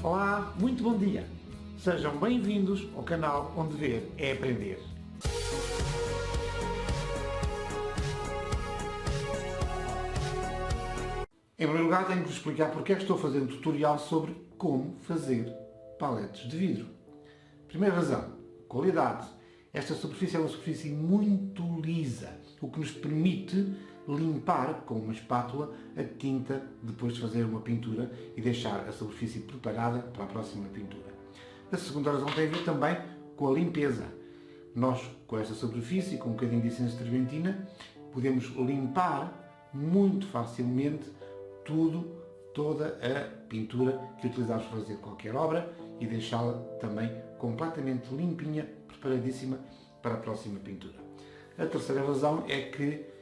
Olá, muito bom dia! Sejam bem-vindos ao canal onde ver é aprender. Em primeiro lugar, tenho que vos explicar porque é que estou a fazer um tutorial sobre como fazer paletes de vidro. Primeira razão, qualidade. Esta superfície é uma superfície muito lisa, o que nos permite limpar com uma espátula a tinta depois de fazer uma pintura e deixar a superfície preparada para a próxima pintura. A segunda razão tem a ver também com a limpeza. Nós, com esta superfície, com um bocadinho de essência de turbentina, podemos limpar muito facilmente toda a pintura que utilizamos para fazer qualquer obra e deixá-la também completamente limpinha, preparadíssima para a próxima pintura. A terceira razão é que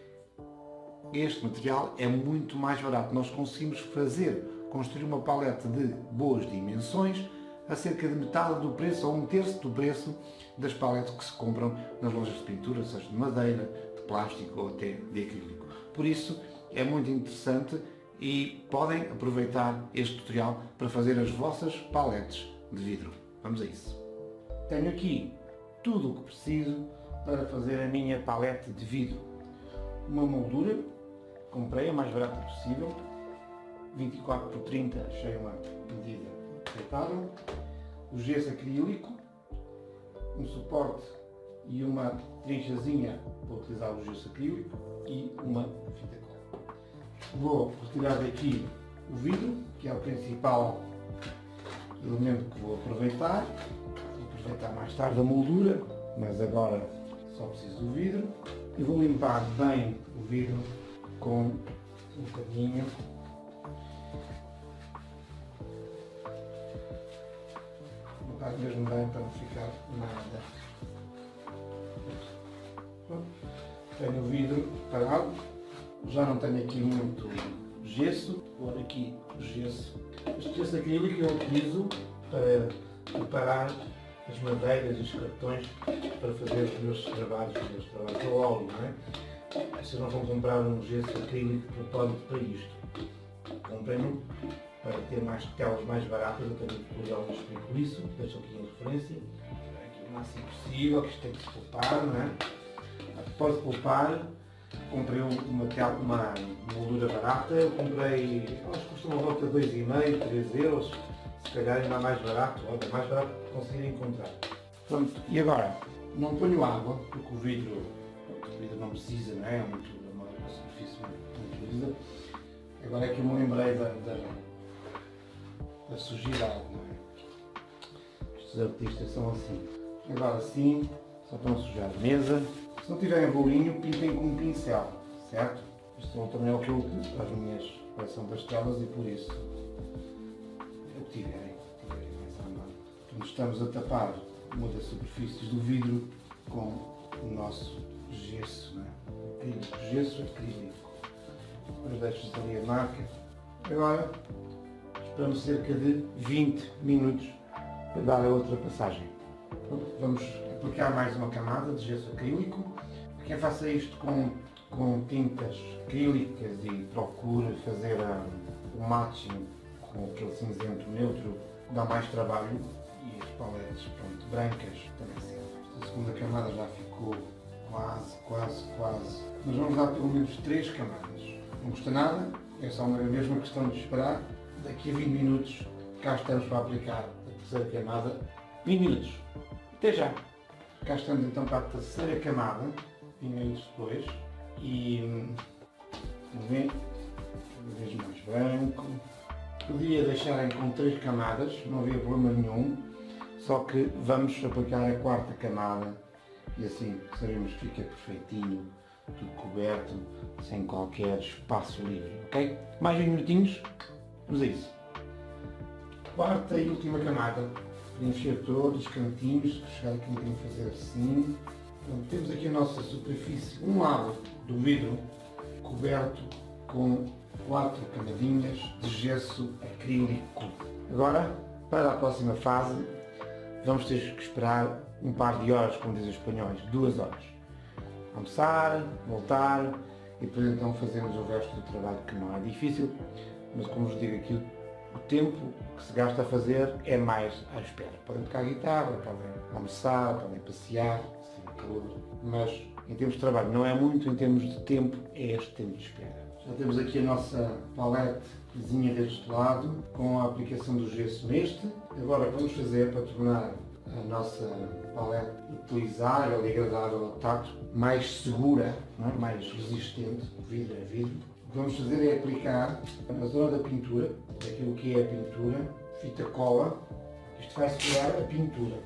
este material é muito mais barato. Nós conseguimos construir uma palete de boas dimensões a cerca de metade do preço ou um terço do preço das paletes que se compram nas lojas de pintura, seja de madeira, de plástico ou até de acrílico. Por isso é muito interessante e podem aproveitar este tutorial para fazer as vossas paletes de vidro. Vamos a isso. Tenho aqui tudo o que preciso para fazer a minha palete de vidro. Uma moldura, comprei a mais barata possível, 24 por 30, achei uma medida aceitável. O gesso acrílico, um suporte e uma trinchazinha para utilizar o gesso acrílico e uma fita cola. Vou retirar daqui o vidro, que é o principal elemento que vou aproveitar. Vou aproveitar mais tarde a moldura, mas agora só preciso do vidro. E vou limpar bem o vidro com um bocadinho mesmo bem para não ficar nada. Pronto. Tenho o vidro parado, já não tenho aqui muito gesso, vou pôr aqui o gesso. Este gesso acrílico eu utilizo para preparar as madeiras e os cartões para fazer os meus trabalhos ao óleo, não é? Vocês não vão comprar um gesso acrílico propósito para isto. Comprem-no para ter telas mais baratas, eu tenho um tutorial a explico isso, deixo aqui em referência. Aqui o máximo possível, que isto tem que se poupar, não é? Depois de poupar, comprei uma moldura barata, eu comprei, elas custam uma volta de 2,5, 3 euros, se calhar ainda mais barato, olha, mais barato que conseguir encontrar. Pronto, e agora, não ponho água, porque o vidro não precisa, não é? É uma superfície muito lisa. Agora é que eu me lembrei da sujidade, não é? Estes artistas são assim. Agora sim, só para não sujar a mesa. Se não tiverem bolinho, pintem com um pincel, certo? Este também é o que eu uso para as minhas coleção das telas e por isso é o que tiverem mais à mão. Portanto, estamos a tapar uma das superfícies do vidro com o nosso gesso, não é? Acrílico, gesso acrílico. Depois deixo-se ali a marca. Agora esperamos cerca de 20 minutos para dar a outra passagem. Vamos aplicar mais uma camada de gesso acrílico. Quem faça isto com tintas acrílicas e procura fazer o matching com aquele cinzento neutro, dá mais trabalho e as paletes brancas também servem. A segunda camada já ficou quase. Mas vamos dar pelo menos 3 camadas. Não custa nada, é só uma mesma questão de esperar. Daqui a 20 minutos cá estamos para aplicar a terceira camada. 20 minutos. Até já! Cá estamos então para a terceira camada, 20 minutos depois. E vem cada vez mais branco. Podia deixarem com 3 camadas, não havia problema nenhum. Só que vamos aplicar a quarta camada e assim sabemos que fica perfeitinho, tudo coberto, sem qualquer espaço livre, ok? Mais 20 minutinhos, vamos a isso. Quarta e última camada, preencher todos os cantinhos, chegar aqui um bocadinho fazer assim. Então, temos aqui a nossa superfície, um lado do vidro coberto com 4 camadinhas de gesso acrílico. Agora, para a próxima fase, vamos ter que esperar um par de horas, como dizem os espanhóis, 2 horas. Almoçar, voltar e depois então fazemos o resto do trabalho, que não é difícil, mas como vos digo aqui, o tempo que se gasta a fazer é mais à espera. Podem tocar guitarra, podem almoçar, podem passear, sem calor, mas em termos de trabalho não é muito, em termos de tempo é este tempo de espera. Já temos aqui a nossa paletezinha deste lado, com a aplicação do gesso neste. Agora o que vamos fazer para tornar a nossa palete utilizável e agradável ao tacto, mais segura, não é? Mais resistente, vidro é vidro. O que vamos fazer é aplicar na zona da pintura, aquilo que é a pintura, fita cola. Isto vai segurar a pintura,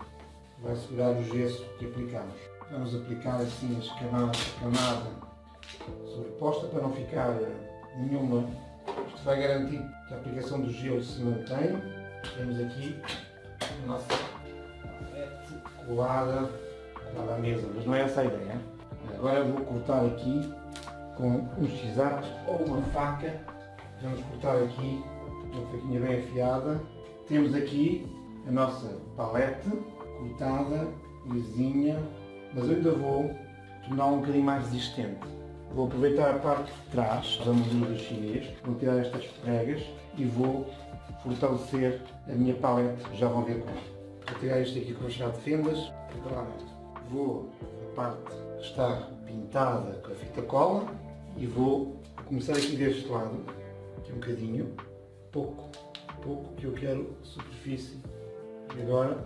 vai segurar o gesso que aplicamos. Vamos aplicar assim as camada sobreposta para não ficar nenhuma. Isto vai garantir que a aplicação do gelo se mantenha. Temos aqui a nossa palete colada à mesa, mas não é essa a ideia. Agora eu vou cortar aqui com um x-ato ou uma faca. Vamos cortar aqui uma faquinha bem afiada. Temos aqui a nossa palete cortada, lisinha, mas eu ainda vou torná-la um bocadinho mais resistente. Vou aproveitar a parte de trás da moldura do chinês, vou tirar estas pregas e vou fortalecer a minha palete, já vão ver como. Vou tirar isto aqui com o chá de fendas, vou a parte que está pintada com a fita cola e vou começar aqui deste lado, aqui um bocadinho, pouco, que eu quero superfície. E agora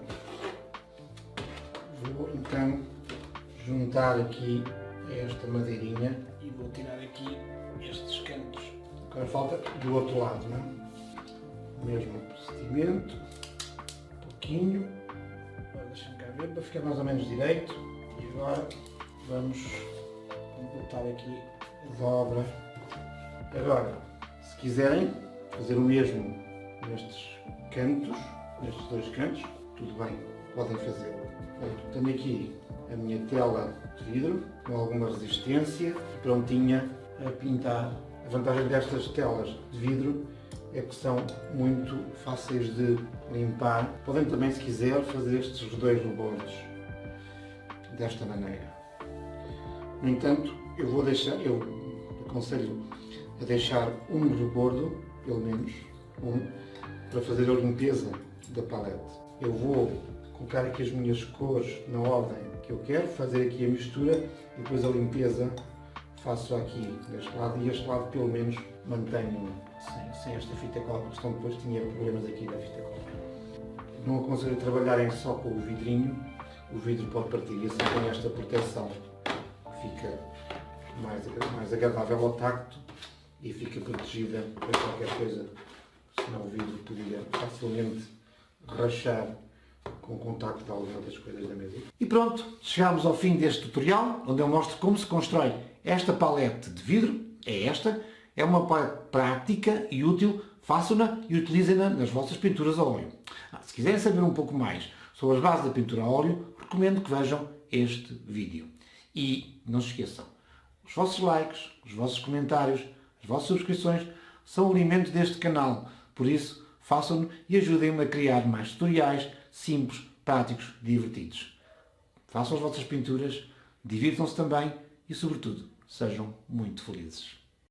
vou então juntar aqui esta madeirinha e vou tirar aqui estes cantos. Agora falta do outro lado, não é? O mesmo procedimento, um pouquinho. Agora deixa-me cá ver para ficar mais ou menos direito. E agora vamos completar aqui a dobra. Agora, se quiserem fazer o mesmo nestes cantos, nestes dois cantos, tudo bem, podem fazer. Tenho aqui a minha tela de vidro com alguma resistência e prontinha a pintar. A vantagem destas telas de vidro é que são muito fáceis de limpar. Podem também, se quiser, fazer estes redores rebordos desta maneira. No entanto, eu aconselho a deixar um rebordo, pelo menos um, para fazer a limpeza da palete. Eu vou colocar aqui as minhas cores na ordem que eu quero, fazer aqui a mistura e depois a limpeza faço aqui deste lado e este lado pelo menos mantenho sem esta fita cola, porque senão depois tinha problemas aqui da fita cola. Não aconselho a trabalharem só com o vidrinho, o vidro pode partir e assim com esta proteção fica mais agradável ao tacto e fica protegida para qualquer coisa, senão o vidro poderia facilmente rachar com o contacto de algumas das coisas da mesa. E pronto, chegámos ao fim deste tutorial, onde eu mostro como se constrói esta palete de vidro. É uma palete prática e útil, façam-na e utilizem-na nas vossas pinturas a óleo. Se quiserem saber um pouco mais sobre as bases da pintura a óleo, recomendo que vejam este vídeo. E não se esqueçam, os vossos likes, os vossos comentários, as vossas subscrições são o alimento deste canal, por isso façam-no e ajudem-me a criar mais tutoriais simples, práticos, divertidos. Façam as vossas pinturas, divirtam-se também e, sobretudo, sejam muito felizes.